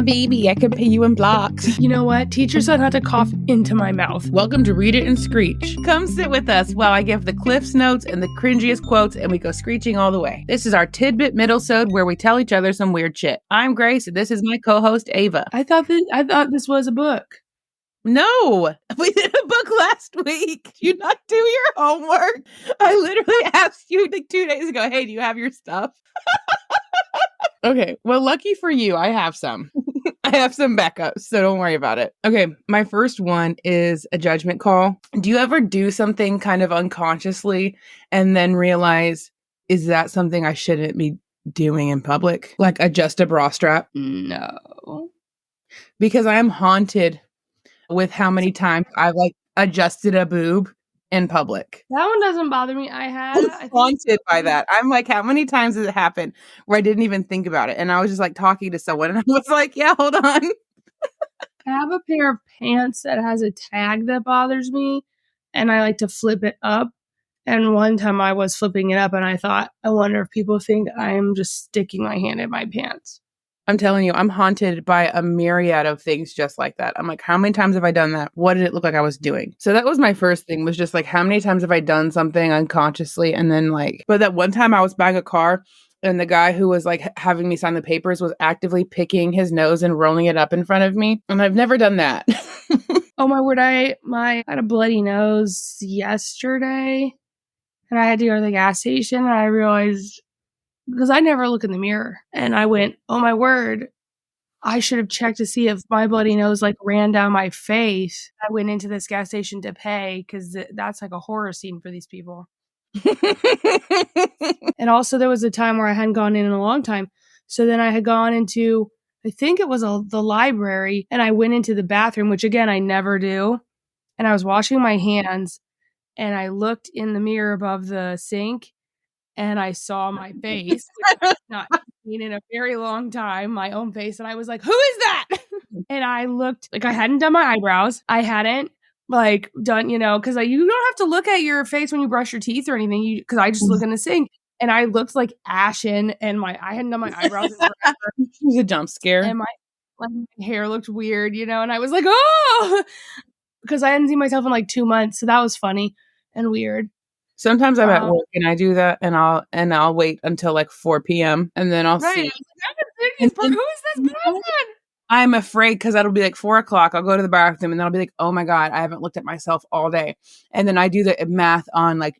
baby. I can pay you in blocks. You know what? Teachers don't have to cough into my mouth. Welcome to Read It and Screech. Come sit with us while I give the Cliff's Notes and the cringiest quotes, and we go screeching all the way. This is our Tidbit Middlesode where we tell each other some weird shit. I'm Grace, and this is my co-host, Ava. I thought this was a book. No, we did a book last week. Did you not do your homework? I literally asked you like 2 days ago, hey, do you have your stuff? Okay, well, lucky for you, I have some. I have some backups, so don't worry about it. Okay, my first one is a judgment call. Do you ever do something kind of unconsciously and then realize, is that something I shouldn't be doing in public? Like adjust a bra strap? No. Because I am haunted with how many times I've like adjusted a boob in public. That one doesn't bother me. I'm haunted by that. I'm like, how many times has it happened where I didn't even think about it? And I was just like talking to someone and I was like, yeah, hold on. I have a pair of pants that has a tag that bothers me and I like to flip it up. And one time I was flipping it up and I thought, I wonder if people think I'm just sticking my hand in my pants. I'm telling you, I'm haunted by a myriad of things just like that. I'm like, how many times have I done that? What did it look like I was doing? So that was my first thing, was just like, how many times have I done something unconsciously? And then like, but that one time I was buying a car and the guy who was like having me sign the papers was actively picking his nose and rolling it up in front of me. And I've never done that. Oh my word, I had a bloody nose yesterday and I had to go to the gas station and I realized, because I never look in the mirror, and I went, oh my word, I should have checked to see if my bloody nose like ran down my face. I went into this gas station to pay because that's like a horror scene for these people. And also there was a time where I hadn't gone in a long time. So then I had gone into, I think it was the library, and I went into the bathroom, which again, I never do. And I was washing my hands and I looked in the mirror above the sink and I saw my face, which I've not seen in a very long time, my own face. And I was like, who is that? And I looked like I hadn't done my eyebrows. I hadn't like done, because you don't have to look at your face when you brush your teeth or anything, because I just look in the sink. And I looked like ashen and I hadn't done my eyebrows in forever. It was a jump scare. And my hair looked weird, and I was like, oh, because I hadn't seen myself in like 2 months. So that was funny and weird. Sometimes I'm at work and I do that, and I'll wait until like 4 p.m. and then I'll see. Who is this person? I'm afraid because that'll be like 4 o'clock. I'll go to the bathroom and then I'll be like, oh my God, I haven't looked at myself all day. And then I do the math on like,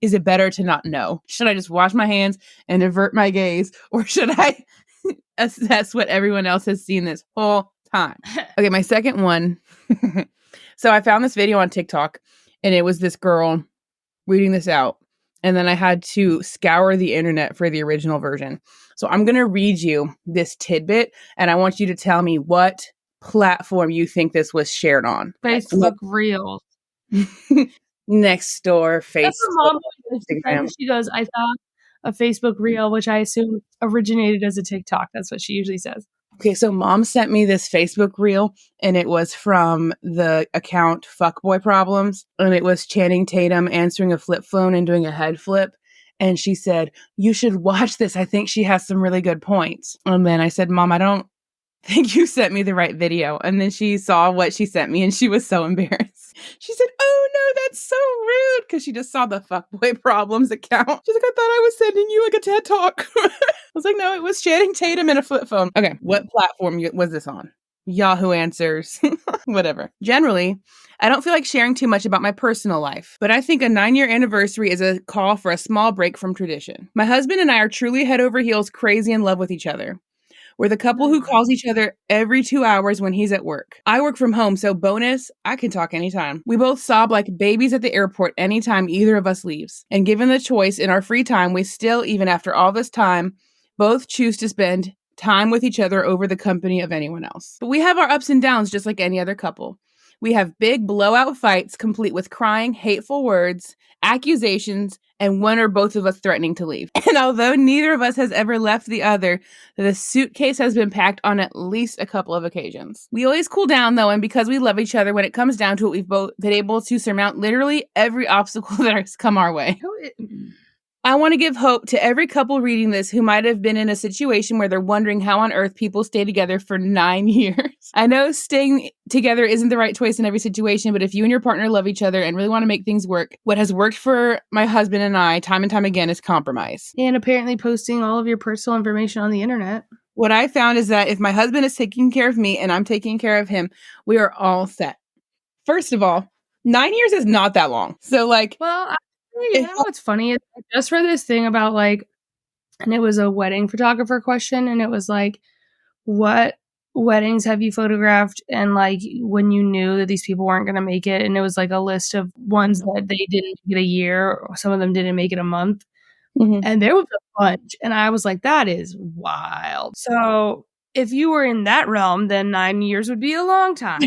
is it better to not know? Should I just wash my hands and avert my gaze, or should I assess what everyone else has seen this whole time? Okay, my second one. So I found this video on TikTok, and it was this girl reading this out, and then I had to scour the internet for the original version. So I'm going to read you this tidbit, and I want you to tell me what platform you think this was shared on. Facebook Reels. Nextdoor, Facebook. That's what Mom Instagram. She goes, I saw a Facebook Reel, which I assume originated as a TikTok. That's what she usually says. Okay, so Mom sent me this Facebook Reel, and it was from the account Fuckboy Problems, and it was Channing Tatum answering a flip phone and doing a head flip, and she said, you should watch this. I think she has some really good points. And then I said, Mom, I don't think you sent me the right video. And then she saw what she sent me, and she was so embarrassed. She said, oh no, that's so rude, because she just saw the Fuckboy Problems account. She's like, I thought I was sending you like a TED Talk. I was like, no, it was Channing Tatum in a flip phone. Okay, what platform was this on? Yahoo Answers, whatever. Generally, I don't feel like sharing too much about my personal life, but I think a 9-year anniversary is a call for a small break from tradition. My husband and I are truly head over heels crazy in love with each other. We're the couple who calls each other every 2 hours when he's at work. I work from home, so bonus, I can talk anytime. We both sob like babies at the airport anytime either of us leaves. And given the choice in our free time, we still, even after all this time, both choose to spend time with each other over the company of anyone else. But we have our ups and downs just like any other couple. We have big blowout fights complete with crying, hateful words, accusations, and one or both of us threatening to leave. And although neither of us has ever left the other, the suitcase has been packed on at least a couple of occasions. We always cool down though, and because we love each other, when it comes down to it, we've both been able to surmount literally every obstacle that has come our way. I want to give hope to every couple reading this who might have been in a situation where they're wondering how on earth people stay together for 9 years. I know staying together isn't the right choice in every situation, but if you and your partner love each other and really want to make things work, what has worked for my husband and I time and time again is compromise. And apparently posting all of your personal information on the internet. What I found is that if my husband is taking care of me and I'm taking care of him, we are all set. First of all, 9 years is not that long. So like, well, actually, you know what's funny? I just read this thing about like, and it was a wedding photographer question, and it was like, what weddings have you photographed? And like when you knew that these people weren't going to make it, and it was like a list of ones that they didn't make it a year, or some of them didn't make it a month. And there was a bunch. And I was like, that is wild. So if you were in that realm, then 9 years would be a long time.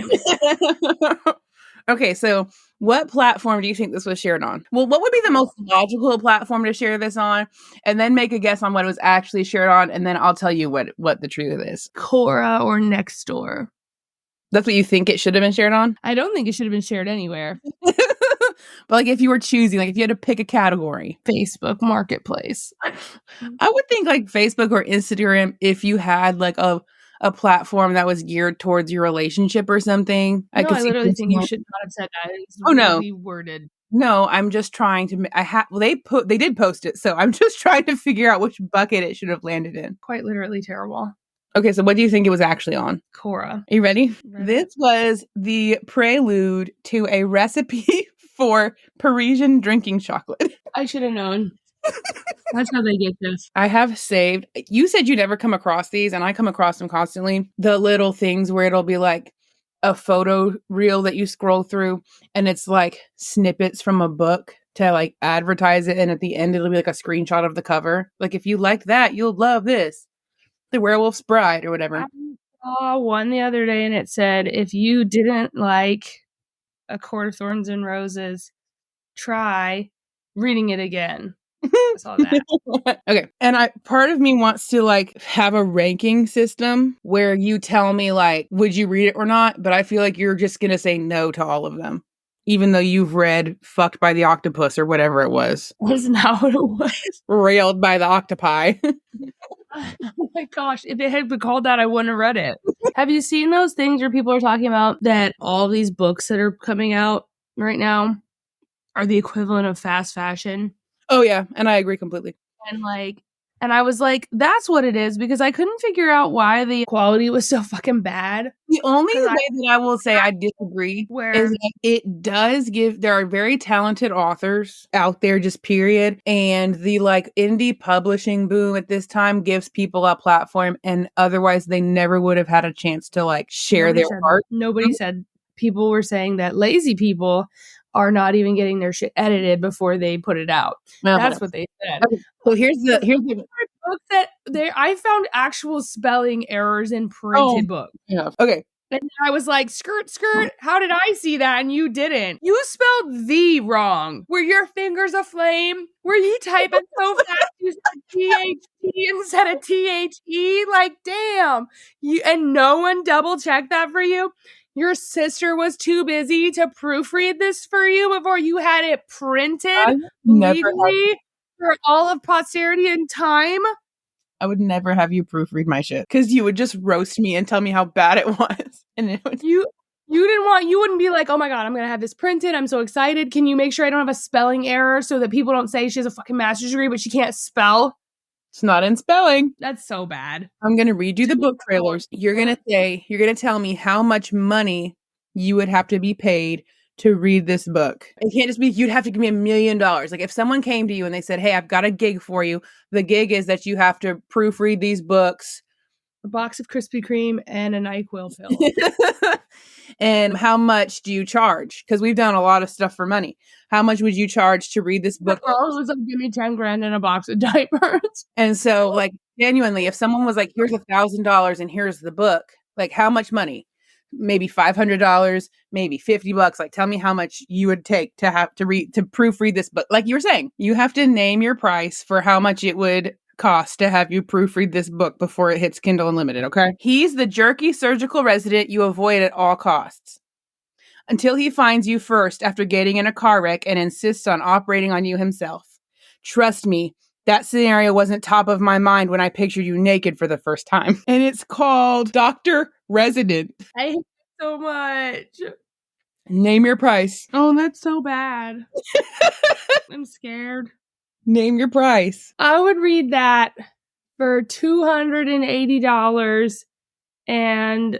Okay, so what platform do you think this was shared on? Well, what would be the most logical platform to share this on? And then make a guess on what it was actually shared on, and then I'll tell you what the truth is. Quora or Nextdoor. That's what you think it should have been shared on? I don't think it should have been shared anywhere. But like if you were choosing, like if you had to pick a category. Facebook Marketplace. I would think like Facebook or Instagram if you had like a platform that was geared towards your relationship or something. I literally think you should not have said that. It's really worded. No, I'm just trying to. They did post it, so I'm just trying to figure out which bucket it should have landed in. Quite literally terrible. Okay, so what do you think it was actually on? Quora. Are you ready? This was the prelude to a recipe for Parisian drinking chocolate. I should have known. That's how they get this. I have saved. You said you never come across these, and I come across them constantly. The little things where it'll be like a photo reel that you scroll through, and it's like snippets from a book to like advertise it, and at the end it'll be like a screenshot of the cover. Like if you like that, you'll love this. The Werewolf's Bride or whatever. I saw one the other day, and it said, if you didn't like A Court of Thorns and Roses, try reading it again. I saw that. Okay. And part of me wants to like have a ranking system where you tell me like, would you read it or not? But I feel like you're just going to say no to all of them, even though you've read Fucked by the Octopus or whatever it was. That's not what it was. Railed by the Octopi. Oh my gosh. If it had been called that, I wouldn't have read it. Have you seen those things where people are talking about that all these books that are coming out right now are the equivalent of fast fashion? Oh, yeah. And I agree completely. And I was like, that's what it is, because I couldn't figure out why the quality was so fucking bad. The only way that I will say I disagree is that it does there are very talented authors out there, just period. And the like indie publishing boom at this time gives people a platform, and otherwise they never would have had a chance to like share their art. Nobody said. People were saying that lazy people are not even getting their shit edited before they put it out. That's what they said. Okay. So here's the book that I found actual spelling errors in printed books. Yeah. Okay. And I was like, skirt, how did I see that and you didn't? You spelled the wrong. Were your fingers aflame? Were you typing so fast you said T-H-T instead of T-H-E? Like, damn. And no one double checked that for you? Your sister was too busy to proofread this for you before you had it printed legally for all of posterity in time? I would never have you proofread my shit because you would just roast me and tell me how bad it was. And it would... You wouldn't be like, oh my God, I'm going to have this printed. I'm so excited. Can you make sure I don't have a spelling error so that people don't say she has a fucking master's degree, but she can't spell? It's not in spelling. That's so bad. I'm going to read you the book trailers. You're going to tell me how much money you would have to be paid to read this book. It can't just be, you'd have to give me $1 million. Like if someone came to you and they said, hey, I've got a gig for you. The gig is that you have to proofread these books. A box of Krispy Kreme and a NyQuil pill. And how much do you charge? Because we've done a lot of stuff for money. How much would you charge to read this book? My girl was like, give me 10 grand and a box of diapers. And so like genuinely, if someone was like, here's $1,000 and here's the book, like how much money? Maybe $500, maybe $50. Like, tell me how much you would take to have to proofread this book. Like you were saying, you have to name your price for how much it would cost to have you proofread this book before it hits Kindle Unlimited. Okay. He's the jerky surgical resident you avoid at all costs until he finds you first after getting in a car wreck and insists on operating on you himself. Trust me, that scenario wasn't top of my mind when I pictured you naked for the first time. And it's called Dr. Resident. I hate it so much. Name your price. Oh, that's so bad. I'm scared. Name your price. I would read that for $280 and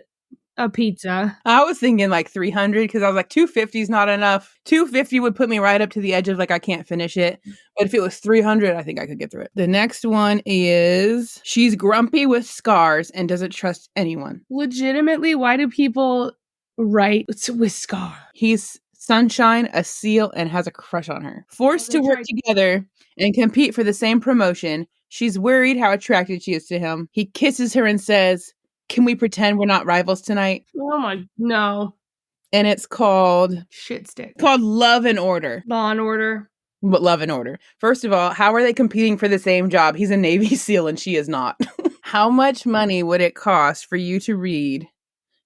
a pizza. I was thinking like 300 because I was like 250 is not enough. 250 would put me right up to the edge of like I can't finish it. But if it was 300, I think I could get through it. The next one is she's grumpy with scars and doesn't trust anyone. Legitimately, why do people write with scar? He's sunshine, a seal, and has a crush on her. Forced to work together and compete for the same promotion, she's worried how attracted she is to him. He kisses her and says, "Can we pretend we're not rivals tonight?" Oh my, no. And it's called Shit stick. called Love and Order. Law and Order. But Love and Order. First of all, how are they competing for the same job? He's a Navy SEAL and she is not. How much money would it cost for you to read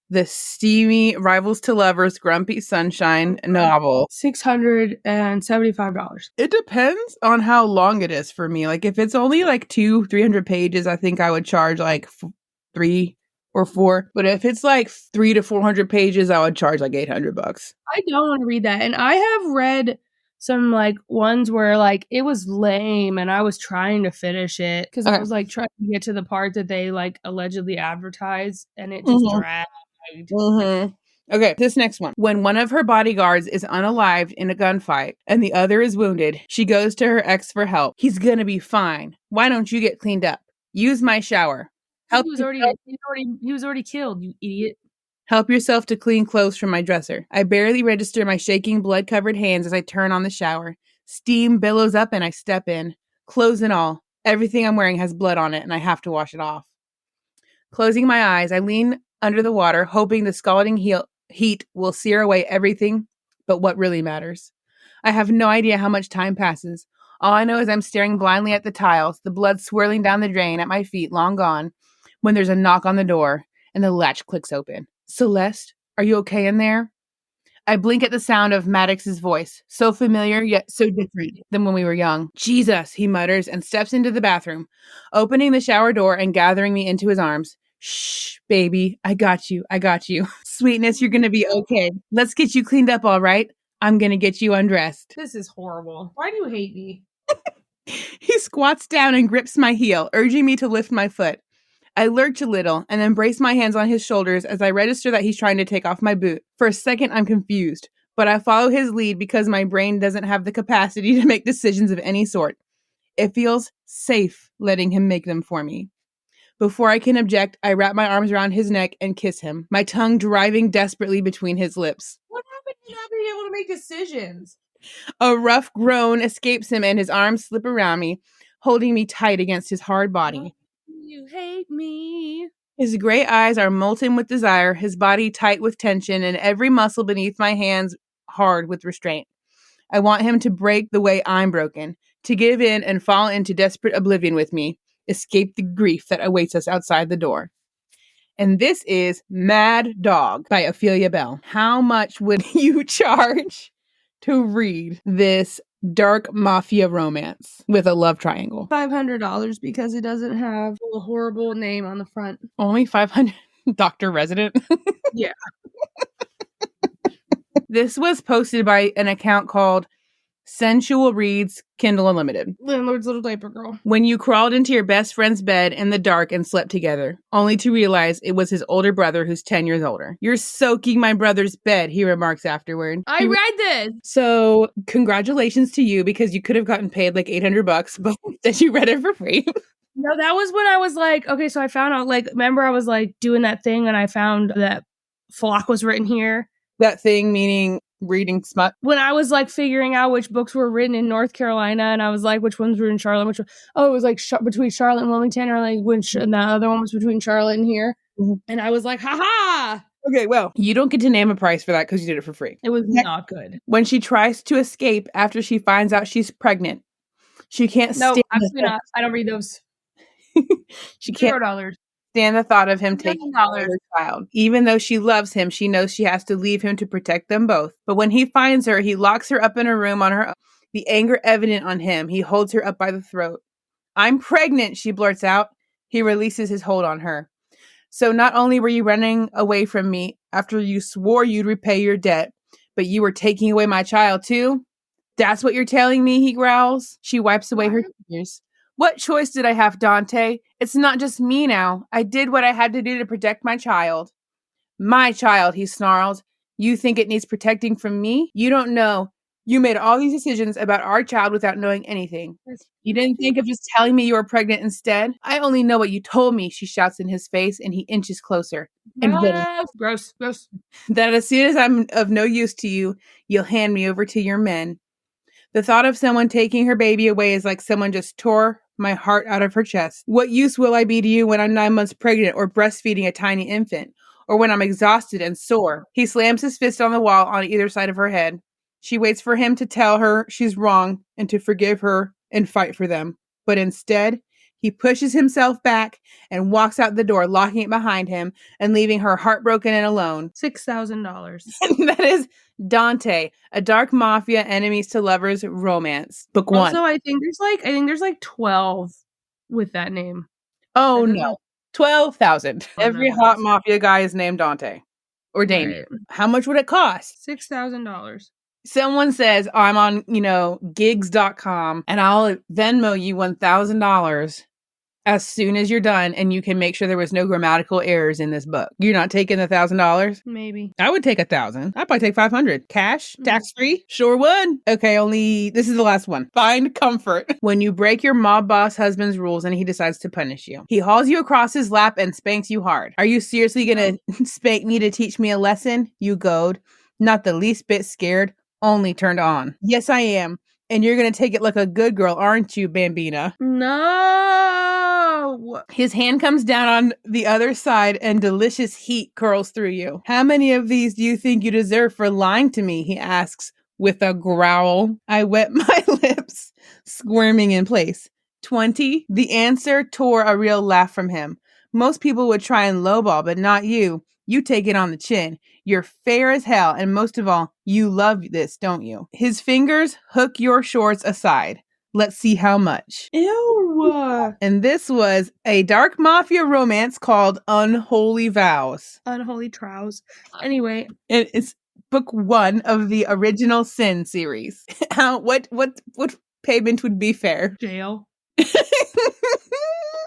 the steamy Rivals to Lovers Grumpy Sunshine novel? $675. It depends on how long it is for me. Like if it's only like 200-300 pages, I think I would charge like 3 or 4. But if it's like 300 to 400 pages, I would charge like $800. I don't want to read that. And I have read some like ones where like it was lame and I was trying to finish it because I was like trying to get to the part that they like allegedly advertised and it just dragged. Okay, this next one. When one of her bodyguards is unalived in a gunfight and the other is wounded, she goes to her ex for help. He's gonna be fine. Why don't you get cleaned up? Use my shower. He was already killed, you idiot. Help yourself to clean clothes from my dresser. I barely register my shaking, blood-covered hands as I turn on the shower. Steam billows up and I step in. Clothes and all. Everything I'm wearing has blood on it and I have to wash it off. Closing my eyes, I lean under the water, hoping the scalding heat will sear away everything but what really matters. I have no idea how much time passes. All I know is I'm staring blindly at the tiles, the blood swirling down the drain at my feet, long gone, when there's a knock on the door and the latch clicks open. Celeste, are you okay in there? I blink at the sound of Maddox's voice, so familiar yet so different than when we were young. Jesus, he mutters and steps into the bathroom, opening the shower door and gathering me into his arms. Shh, baby, I got you. Sweetness, you're going to be okay. Let's get you cleaned up, all right? I'm going to get you undressed. This is horrible. Why do you hate me? He squats down and grips my heel, urging me to lift my foot. I lurch a little and then brace my hands on his shoulders as I register that he's trying to take off my boot. For a second, I'm confused, but I follow his lead because my brain doesn't have the capacity to make decisions of any sort. It feels safe letting him make them for me. Before I can object, I wrap my arms around his neck and kiss him, my tongue driving desperately between his lips. What happened to not being able to make decisions? A rough groan escapes him and his arms slip around me, holding me tight against his hard body. You hate me. His gray eyes are molten with desire, his body tight with tension, and every muscle beneath my hands hard with restraint. I want him to break the way I'm broken, to give in and fall into desperate oblivion with me, escape the grief that awaits us outside the door. And this is Mad Dog by Ophelia Bell. How much would you charge to read this dark mafia romance with a love triangle? $500 because it doesn't have a horrible name on the front. Only $500? Dr. Resident? Yeah. This was posted by an account called Sensual Reads Kindle Unlimited. Landlord's Little Diaper Girl. When you crawled into your best friend's bed in the dark and slept together, only to realize it was his older brother who's 10 years older. You're soaking my brother's bed, he remarks afterward. I read this. So congratulations to you because you could have gotten paid like $800, but that you read it for free. No, that was when I was like, okay, so I found out, like, remember I was like doing that thing and I found that Flock was written here. That thing meaning reading smut. When I was like figuring out which books were written in North Carolina and I was like, which ones were in Charlotte, it was like between Charlotte and Wilmington, or like and the other one was between Charlotte and here. Mm-hmm. And I was like, haha. Okay, well, you don't get to name a price for that because you did it for free. It was not good. When she tries to escape after she finds out she's pregnant, she can't stand. No, absolutely not. I don't read those. She can't $0. Stand the thought of him taking her child. Even though she loves him, she knows she has to leave him to protect them both. But when he finds her, he locks her up in a room on her own, the anger evident on him. He holds her up by the throat. I'm pregnant, she blurts out. He releases his hold on her. So not only were you running away from me after you swore you'd repay your debt, but you were taking away my child too? That's what you're telling me, he growls. She wipes away her tears. What choice did I have, Dante? It's not just me now. I did what I had to do to protect my child. My child, he snarled. You think it needs protecting from me? You don't know. You made all these decisions about our child without knowing anything. You didn't think of just telling me you were pregnant instead? I only know what you told me, she shouts in his face, and he inches closer. And Gross. that as soon as I'm of no use to you, you'll hand me over to your men. The thought of someone taking her baby away is like someone just tore my heart out of her chest. What use will I be to you when I'm 9 months pregnant or breastfeeding a tiny infant? Or when I'm exhausted and sore? He slams his fist on the wall on either side of her head. She waits for him to tell her she's wrong and to forgive her and fight for them. But instead, he pushes himself back and walks out the door, locking it behind him and leaving her heartbroken and alone. $6,000. That is Dante, a dark mafia enemies to lovers romance. Book 1. Also, I think there's like 12 with that name. Oh no. 12,000. Oh, Every no, hot mafia guy is named Dante. Or Damien. Right. How much would it cost? $6,000. Someone says, I'm on, gigs.com and I'll Venmo you $1,000 as soon as you're done, and you can make sure there was no grammatical errors in this book. You're not taking the $1,000? Maybe. I would take 1,000. I'd probably take 500. Cash, tax-free? Sure would. Okay, this is the last one. Find comfort when you break your mob boss husband's rules and he decides to punish you. He hauls you across his lap and spanks you hard. Are you seriously gonna spank me to teach me a lesson? You goad. Not the least bit scared, only turned on. Yes, I am. And you're gonna take it like a good girl, aren't you, Bambina? No! His hand comes down on the other side and delicious heat curls through you. How many of these do you think you deserve for lying to me? He asks with a growl. I wet my lips, squirming in place. 20? The answer tore a real laugh from him. Most people would try and lowball, but not you. You take it on the chin. You're fair as hell, and most of all, you love this, don't you? His fingers hook your shorts aside. Let's see how much. Ew! And this was a dark mafia romance called Unholy Vows. Unholy Trows. Anyway. It's book 1 of the original Sin series. What payment would be fair? Jail.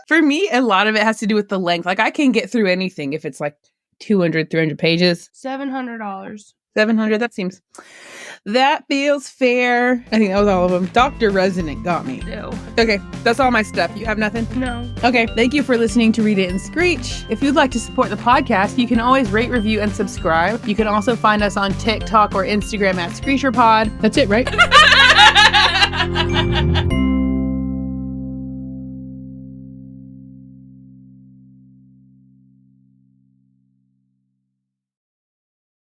For me, a lot of it has to do with the length. Like, I can get through anything if it's like 200, 300 pages. $700. 700, that feels fair. I think that was all of them. Dr. Resonant got me. Ew. Okay, that's all my stuff. You have nothing? No. Okay, thank you for listening to Read It and Screech. If you'd like to support the podcast, you can always rate, review, and subscribe. You can also find us on TikTok or Instagram at ScreecherPod. That's it, right?